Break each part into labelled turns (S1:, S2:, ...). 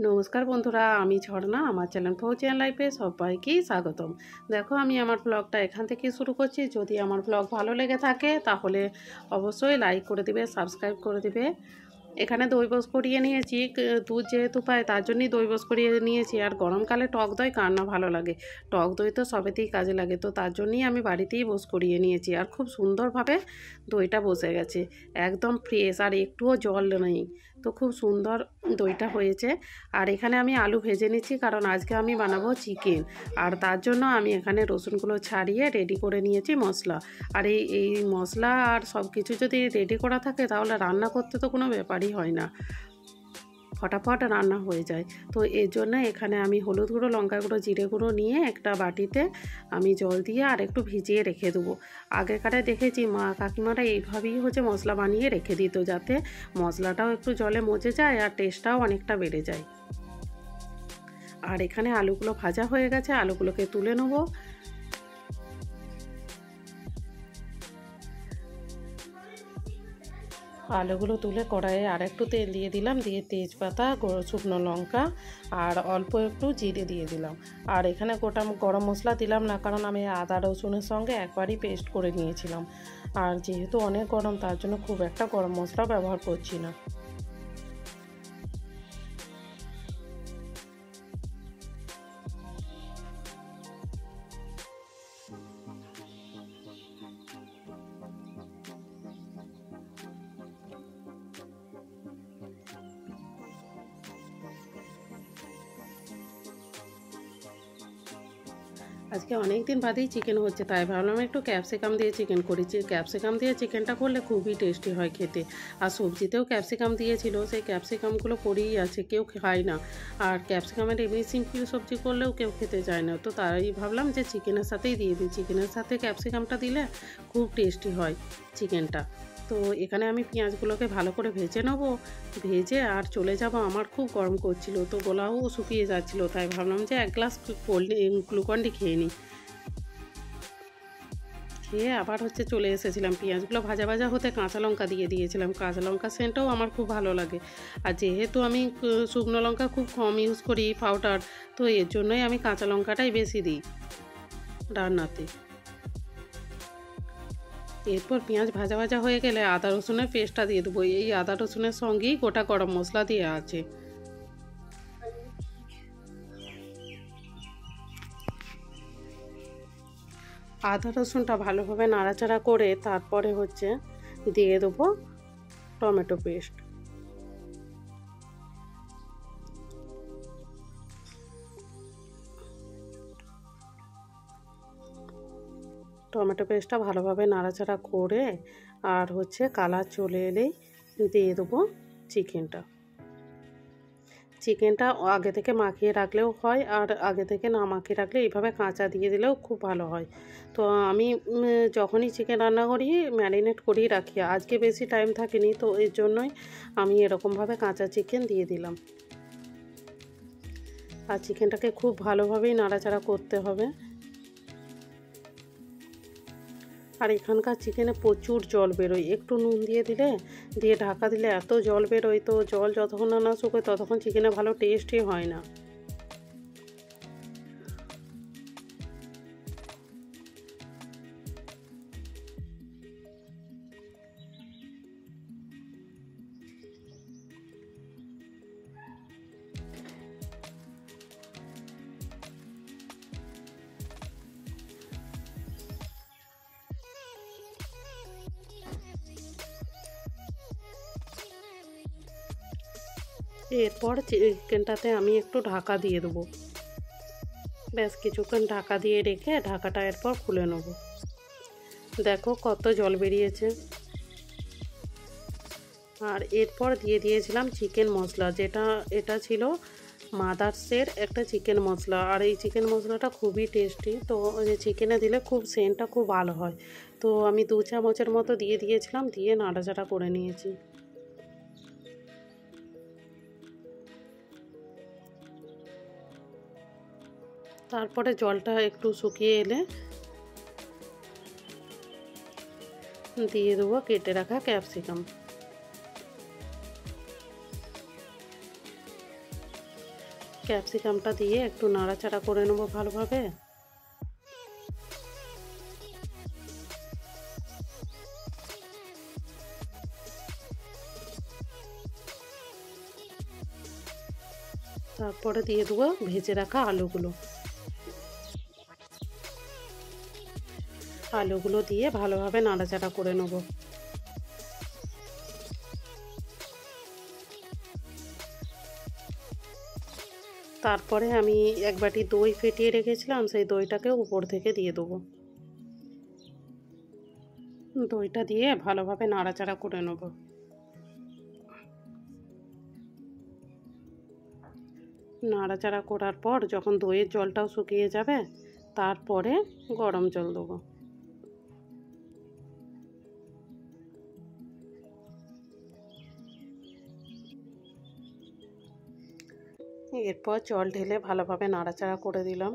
S1: নমস্কার বন্ধুরা, আমি ঝর্ণা। আমার চ্যানেল ফৌজিয়ান লাইফে সবাইকে স্বাগতম। দেখো, আমি আমার ব্লগটা এখান থেকে শুরু করছি। যদি আমার ব্লগ ভালো লেগে থাকে তাহলে অবশ্যই লাইক করে দিবে, সাবস্ক্রাইব করে দিবে। এখানে দইবস করিয়ে নিয়েছি, দুধ যেহেতু পাই তার জন্যই দইবস করিয়ে নিয়েছি। আর গরমকালে টক দই কার না ভালো লাগে, টক দই তো সবেতেই কাজে লাগে, তো তার জন্যই আমি বাড়িতেই বস করিয়ে নিয়েছি। আর খুব সুন্দরভাবে দইটা বসে গেছে, একদম ফ্রেশ, আর একটুও জল নেই, তো খুব সুন্দর দইটা হয়েছে। আর এখানে আমি আলু ভেজে নিচ্ছি, কারণ আজকে আমি বানাবো চিকেন। আর তার জন্য আমি এখানে রসুনগুলো ছাড়িয়ে রেডি করে নিয়েছি মশলা। আর এই মশলা আর সব কিছু যদি রেডি করা থাকে তাহলে রান্না করতে তো কোনো ব্যাপারই হয় না, ফটাফট রান্না হয়ে যায়। তো এর জন্য এখানে আমি হলুদ গুঁড়ো, লঙ্কা গুঁড়ো, জিরে গুঁড়ো নিয়ে একটা বাটিতে আমি জল দিয়ে আর একটু ভিজিয়ে রেখে দেবো। আগেকারে দেখেছি মা কাকিমারা এইভাবেই হচ্ছে মশলা বানিয়ে রেখে দিত, যাতে মশলাটাও একটু জলে মজে যায় আর টেস্টটাও অনেকটা বেড়ে যায়। আর এখানে আলুগুলো ভাজা হয়ে গেছে, আলুগুলোকে তুলে নেবো। আলুগুলো তুলে কড়াইয়ে আর একটু তেল দিয়ে দিলাম, দিয়ে তেজপাতা, শুকনো লঙ্কা আর অল্প একটু জিরে দিয়ে দিলাম। আর এখানে গোটা গরম মশলা দিলাম না, কারণ আমি আদা রসুনের সঙ্গে একবারই পেস্ট করে নিয়েছিলাম। আর যেহেতু অনেক গরম, তার জন্য খুব একটা গরম মশলা ব্যবহার করছি না। আজকে অনেক দিন বাদেই চিকেন হচ্ছে, তাই ভাবলাম একটু ক্যাপসিকাম দিয়ে চিকেন করেছি। ক্যাপসিকাম দিয়ে চিকেনটা করলে খুবই টেস্টি হয় খেতে। আর সবজিতেও ক্যাপসিকাম দিয়েছিল, সেই ক্যাপসিকামগুলো পড়েই আছে, কেউ খায় না। আর ক্যাপসিকামের এমনি সিম্পল সবজি করলেও কেউ খেতে চায় না, তো তাই ভাবলাম যে চিকেনের সাথেই দিয়ে দিই। চিকেনের সাথে ক্যাপসিকামটা দিলে খুব টেস্টি হয় চিকেনটা। তো এখানে আমি পেঁয়াজগুলোকে ভালো করে ভেজে নেবো, ভেজে আর চলে যাব। আমার খুব গরম করছিল, তো গলাও শুকিয়ে যাচ্ছিলো, তাই ভাবলাম যে এক গ্লাস গ্লুকন-ডি খেয়ে নিই। খেয়ে আবার হচ্ছে চলে এসেছিলাম। পেঁয়াজগুলো ভাজা ভাজা হতে কাঁচা লঙ্কা দিয়ে দিয়েছিলাম। কাঁচা লঙ্কা সেন্টটাও আমার খুব ভালো লাগে। আর যেহেতু আমি শুকনো লঙ্কা খুব কম ইউজ করি পাউডার, তো এর জন্যই আমি কাঁচা লঙ্কাটাই বেশি দিই রান্নাতে। এরপর পেঁয়াজ ভাজা ভাজা হয়ে গেলে আদা রসুনের পেস্টটা দিয়ে দেবো। এই আদা রসুনের সঙ্গেই গোটা গরম মশলা দিয়ে আছে। আদা রসুনটা ভালোভাবে নাড়াচাড়া করে তারপরে হচ্ছে দিয়ে দেবো টমেটো পেস্ট। টমেটো পেস্টটা ভালোভাবে নাড়াচাড়া করে আর হচ্ছে কালার চলে এলেই দিয়ে দেবো চিকেনটা। চিকেনটা আগে থেকে মাখিয়ে রাখলেও হয়, আর আগে থেকে না মাখিয়ে রাখলে এইভাবে কাঁচা দিয়ে দিলেও খুব ভালো হয়। তো আমি যখনই চিকেন রান্না করি ম্যারিনেট করেই রাখি। আজকে বেশি টাইম থাকেনি, তো এর জন্যই আমি এরকমভাবে কাঁচা চিকেন দিয়ে দিলাম। আর চিকেনটাকে খুব ভালোভাবেই নাড়াচাড়া করতে হবে। আর এখানকার চিকেনে প্রচুর জল বেরোয়, একটু নুন দিয়ে দিলে, দিয়ে ঢাকা দিলে এত জল বেরোয়, তো জল যতক্ষণ না শুকোয় ততক্ষণ চিকেনে ভালো টেস্টই হয় না। এরপর চিকেনটাতে আমি একটু ঢাকা দিয়ে দেবো। ব্যাস কিছুক্ষণ ঢাকা দিয়ে রেখে ঢাকাটা এরপর খুলে নেব। দেখো কত জল বেরিয়েছে। আর এরপর দিয়ে দিয়েছিলাম চিকেন মশলা, এটা ছিল মাদার্সের একটা চিকেন মশলা। আর এই চিকেন মশলাটা খুবই টেস্টি, তো চিকেনে দিলে খুব সেন্টটা খুব ভালো হয়। তো আমি 2 চামচের মতো দিয়ে দিয়েছিলাম, দিয়ে নাড়াচাড়া করে নিয়েছি। তারপরে জলটা একটু শুকিয়ে এলে দিয়ে দেবো কেটে রাখা ক্যাপসিকাম। ক্যাপসিকামটা দিয়ে একটু নাড়াচাড়া করে নেবো ভালোভাবে। তারপরে দিয়ে দেবো ভেজে রাখা আলুগুলো। আলুগুলো দিয়ে ভালোভাবে নাড়াচাড়া করে নেব। তারপরে আমি এক বাটি দই ফেটিয়ে রেখেছিলাম, সেই দইটাকে উপর থেকে দিয়ে দেবো। দইটা দিয়ে ভালোভাবে নাড়াচাড়া করে নেব। নাড়াচাড়া করার পর যখন দইয়ের জলটাও শুকিয়ে যাবে, তারপরে গরম জল দেবো। এরপর জল ঢেলে ভালোভাবে নাড়াচাড়া করে দিলাম।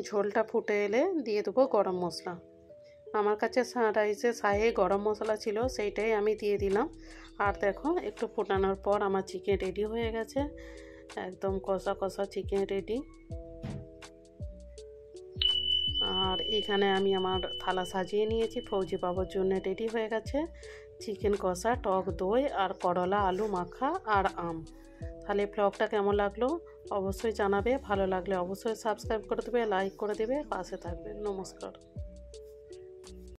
S1: ঝোলটা ফুটে এলে দিয়ে দেবো গরম মশলা। আমার কাছে রাইসের সাহে গরম মশলা ছিল, সেইটাই আমি দিয়ে দিলাম। আর দেখো একটু ফোটানোর পর আমার চিকেন রেডি হয়ে গেছে, একদম কষা কষা চিকেন রেডি। আর এখানে আমি আমার থালা সাজিয়ে নিয়েছি, ফৌজি বাবুর জন্য রেডি হয়ে গেছে চিকেন কষা, টক দই আর করলা আলু মাখা আর আম। তাহলে ব্লগটা কেমন লাগলো অবশ্যই জানাবে, ভালো লাগলে অবশ্যই সাবস্ক্রাইব করে দেবে, লাইক করে দেবে, পাশে থাকবে। নমস্কার।